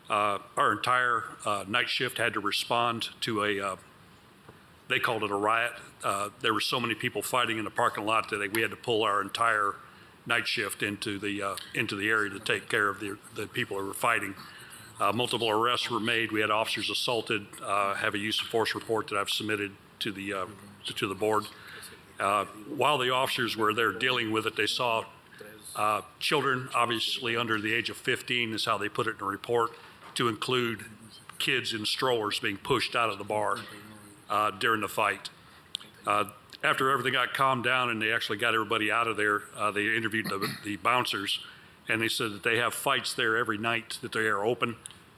Our entire night shift had to respond to they called it a riot. There were so many people fighting in the parking lot that we had to pull our entire night shift into the area to take care of the people who were fighting. Multiple arrests were made. We had officers assaulted. Have a use of force report that I've submitted to the board. While the officers were there dealing with it, they saw children, obviously under the age of 15 is how they put it in the report, to include kids in strollers being pushed out of the bar during the fight. After everything got calmed down and they actually got everybody out of there, they interviewed the bouncers, and they said that they have fights there every night that they are open,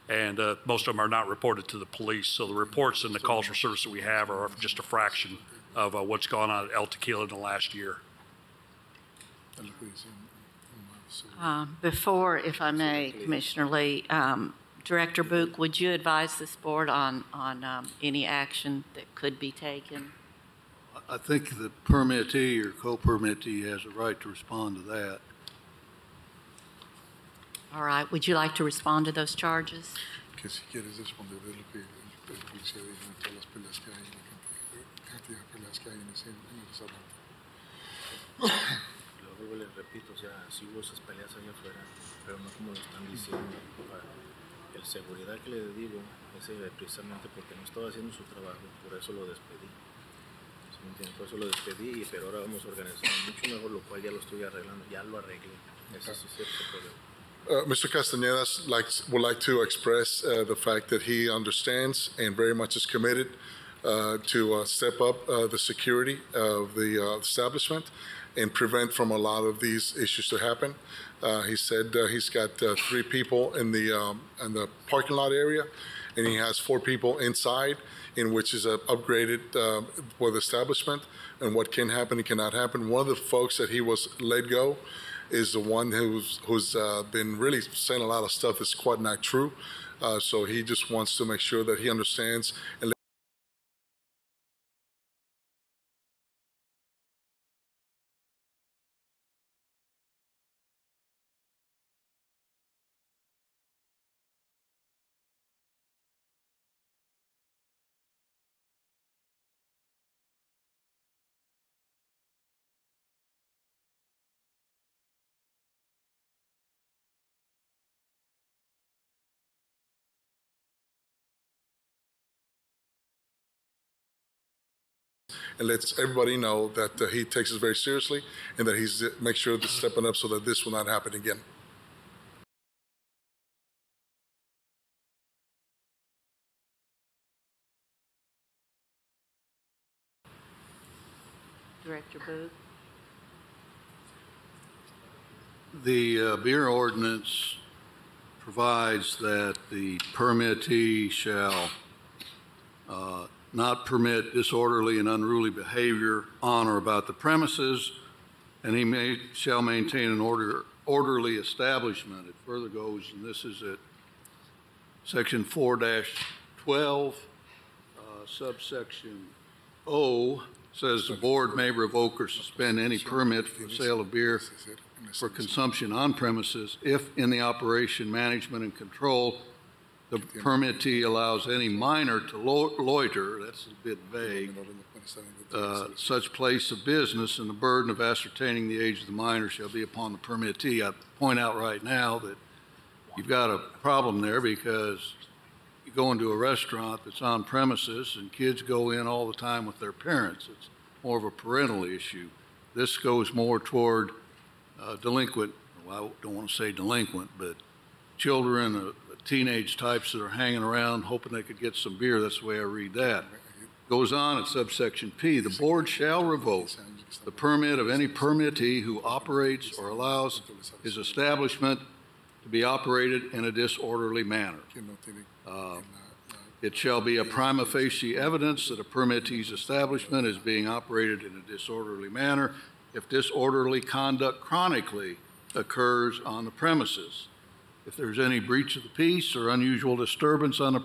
and most of them are not reported to the police. So the reports and the calls for service that we have are just a fraction of what's gone on at El Tequila in the last year. Before, if I may, Commissioner Lee, Director Book, would you advise this board on any action that could be taken? I think the permittee or co-permittee has a right to respond to that. All right. Would you like to respond to those charges? Vuelvo y les repito, o sea, sí hubo esas peleas allá afuera, pero no como lo están diciendo. El seguridad que les digo es precisamente porque no estaba haciendo su trabajo, por eso lo despedí. Por eso lo despedí, pero ahora vamos a organizar mucho mejor, lo cual ya lo estoy arreglando, ya lo arreglé. Ese es cierto problema. Mr. Castanedas would like to express the fact that he understands and very much is committed to step up the security of the establishment and prevent from a lot of these issues to happen. He said he's got 3 people in the parking lot area, and he has 4 people inside, in which is upgraded for the establishment and what can happen and cannot happen. One of the folks that he was let go is the one who's been really saying a lot of stuff that's quite not true. So he just wants to make sure that he understands and lets everybody know that he takes it very seriously and that he's makes sure to stepping up so that this will not happen again. Director Booth? The beer ordinance provides that the permittee shall not permit disorderly and unruly behavior on or about the premises, and he shall maintain an orderly establishment. It further goes, and this is at section 4-12, subsection O, says the board may revoke or suspend any permit for the sale of beer for consumption on premises if in the operation, management, and control the permittee allows any minor to loiter, that's a bit vague, such place of business, and the burden of ascertaining the age of the minor shall be upon the permittee. I point out right now that you've got a problem there because you go into a restaurant that's on premises and kids go in all the time with their parents. It's more of a parental issue. This goes more toward delinquent, well, I don't want to say delinquent, but children, teenage types that are hanging around hoping they could get some beer. That's the way I read that. Goes on at subsection P, the board shall revoke the permit of any permittee who operates or allows his establishment to be operated in a disorderly manner. It shall be a prima facie evidence that a permittee's establishment is being operated in a disorderly manner if disorderly conduct chronically occurs on the premises. If there's any breach of the peace or unusual disturbance on the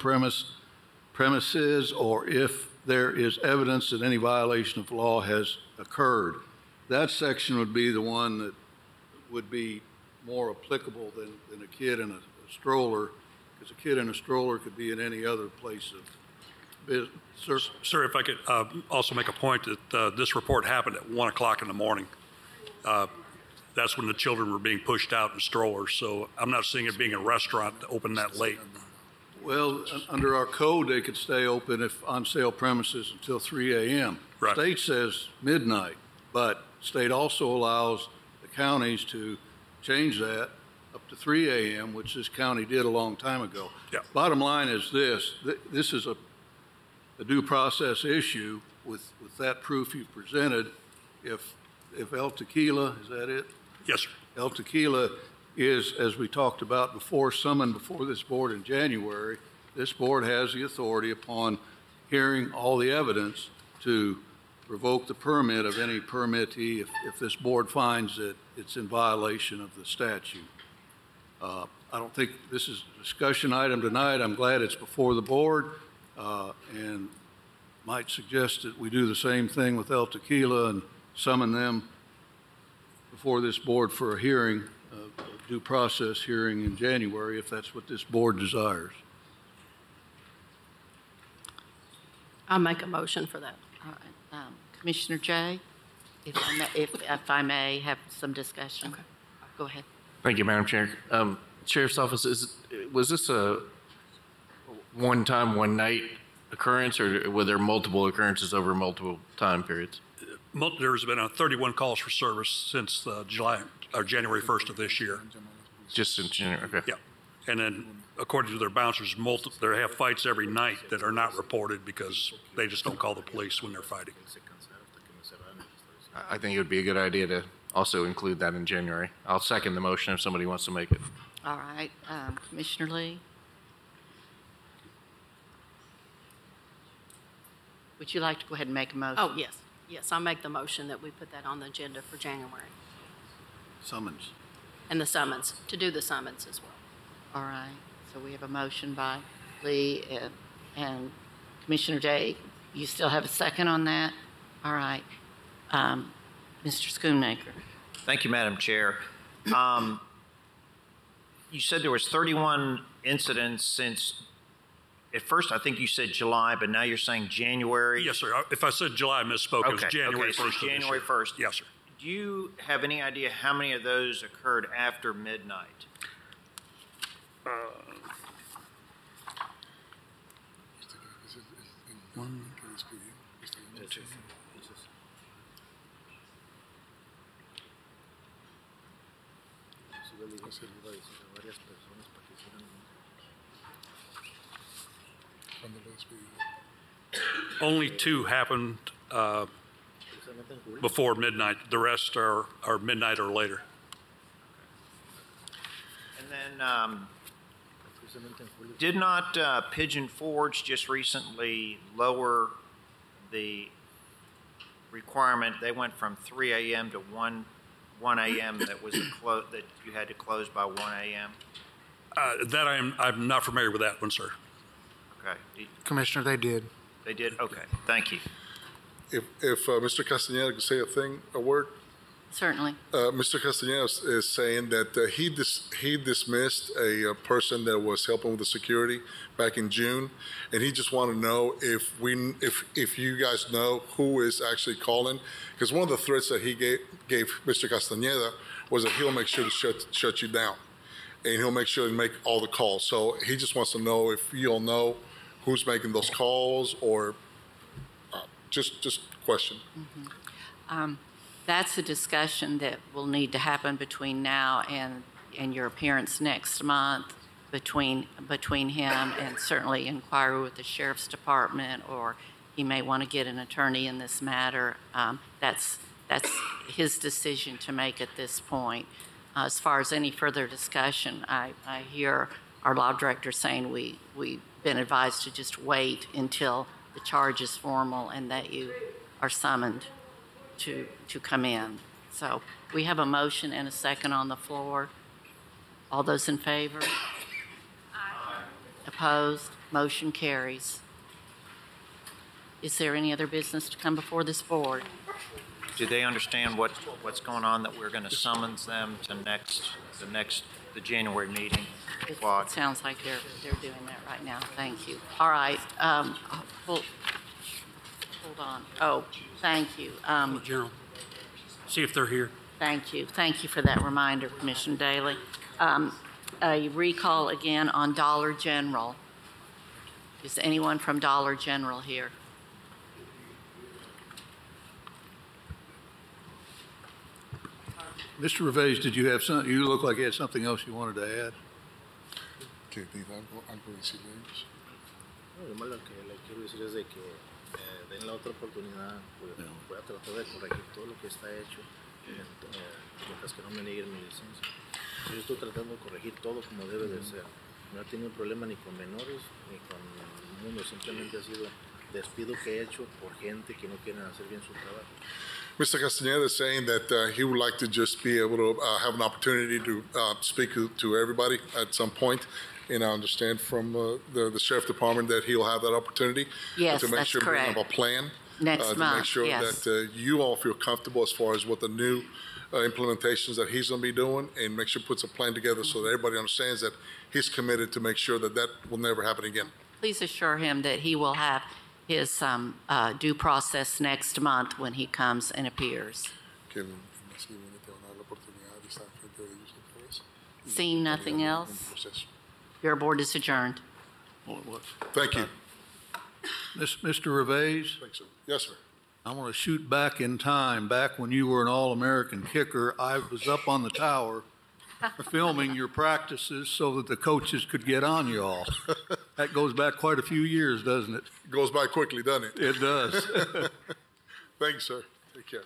premises, or if there is evidence that any violation of law has occurred. That section would be the one that would be more applicable than a kid in a stroller, Because a kid in a stroller could be in any other place of business. Sir? Sir, if I could also make a point that this report happened at 1 o'clock in the morning. That's when the children were being pushed out in strollers. So I'm not seeing it being a restaurant open that late. Well, under our code, they could stay open if on sale premises until 3 a.m. Right. State says midnight, but state also allows the counties to change that up to 3 a.m., which this county did a long time ago. Yeah. Bottom line is this. This is a due process issue with that proof you presented. If El Tequila, is that it? Yes, sir. El Tequila is, as we talked about before, summoned before this board in January. This board has the authority upon hearing all the evidence to revoke the permit of any permittee if this board finds that it's in violation of the statute. I don't think this is a discussion item tonight. I'm glad it's before the board and might suggest that we do the same thing with El Tequila and summon them before this board for a hearing, a due process hearing in January, if that's what this board desires. I'll make a motion for that. All right. Commissioner Jay, if I may have some discussion. Okay. Go ahead. Thank you, Madam Chair. Sheriff's Office, was this a one-time, one-night occurrence, or were there multiple occurrences over multiple time periods? There's been 31 calls for service since January 1st of this year. Just in January, okay. Yeah. And then, according to their bouncers, they have fights every night that are not reported because they just don't call the police when they're fighting. I think it would be a good idea to also include that in January. I'll second the motion if somebody wants to make it. All right. Commissioner Lee? Would you like to go ahead and make a motion? Oh, yes. Yes, I'll make the motion that we put that on the agenda for January. Summons. And the summons, to do the summons as well. All right. So we have a motion by Lee and Commissioner Day. You still have a second on that? All right. Mr. Schoonmaker. Thank you, Madam Chair. You said there was 31 incidents since, at first I think you said July, but now you're saying January? Yes, sir. If I said July, I misspoke. It was January 1st. So January 1st. Yes, sir. Do you have any idea how many of those occurred after midnight? Only 2 happened before midnight. The rest are midnight or later. And then, did not Pigeon Forge just recently lower the requirement? They went from 3 a.m. to 1 a.m. that was that you had to close by 1 a.m. That I'm not familiar with that one, sir. Okay. Commissioner, they did. They did? Okay. Thank you. If Mr. Castaneda could say a word. Certainly. Mr. Castaneda is saying that he dismissed a person that was helping with the security back in June, and he just wanted to know if you guys know who is actually calling, because one of the threats that he gave Mr. Castaneda was that he'll make sure to shut you down, and he'll make sure to make all the calls. So he just wants to know if you'll know who's making those calls, or just question. Mm-hmm. That's a discussion that will need to happen between now and your appearance next month between him and certainly inquiry with the Sheriff's Department, or he may want to get an attorney in this matter. That's his decision to make at this point. As far as any further discussion, I hear our law director saying we've been advised to just wait until the charge is formal and that you are summoned to come in. So we have a motion and a second on the floor. All those in favor? Aye. Opposed? Motion carries. Is there any other business to come before this board? Do they understand what's going on, that we're going to summons them to the next the January meeting. It But sounds like they're doing that right now. Thank you. All right. Hold on. Oh, thank you. General, see if they're here. Thank you. Thank you for that reminder, Commissioner Daly. A recall again on Dollar General. Is anyone from Dollar General here? Mr. Revege, did you have something, you look like you had something else you wanted to add? Algo decirle a ellos. No, yo más lo que le quiero decir es de que den la otra oportunidad, voy a tratar de corregir todo lo que está hecho, mientras que no me nieguen mi licencia. Yo estoy tratando de corregir todo como debe de ser. No he tenido problema ni con menores ni con el mundo, simplemente ha sido despido que he hecho por gente que no quieren hacer bien su trabajo. Mr. Castañeda is saying that he would like to just be able to have an opportunity to speak to everybody at some point. And I understand from the Sheriff Department that he'll have that opportunity Yes, to make that's sure we correct. have a plan. Next to month, make sure yes. that you all feel comfortable as far as what the new implementations that he's going to be doing, and make sure he puts a plan together so that everybody understands that he's committed to make sure that that will never happen again. Please assure him that he will have his due process next month when he comes and appears. Seeing nothing else, your board is adjourned. Thank you. Mr. Revege, Thanks, sir. Yes, sir. I want to shoot back in time, back when you were an All-American kicker. I was up on the tower filming your practices so that the coaches could get on you all. That goes back quite a few years, doesn't it? Goes by quickly, doesn't it? It does. Thanks, sir. Take care.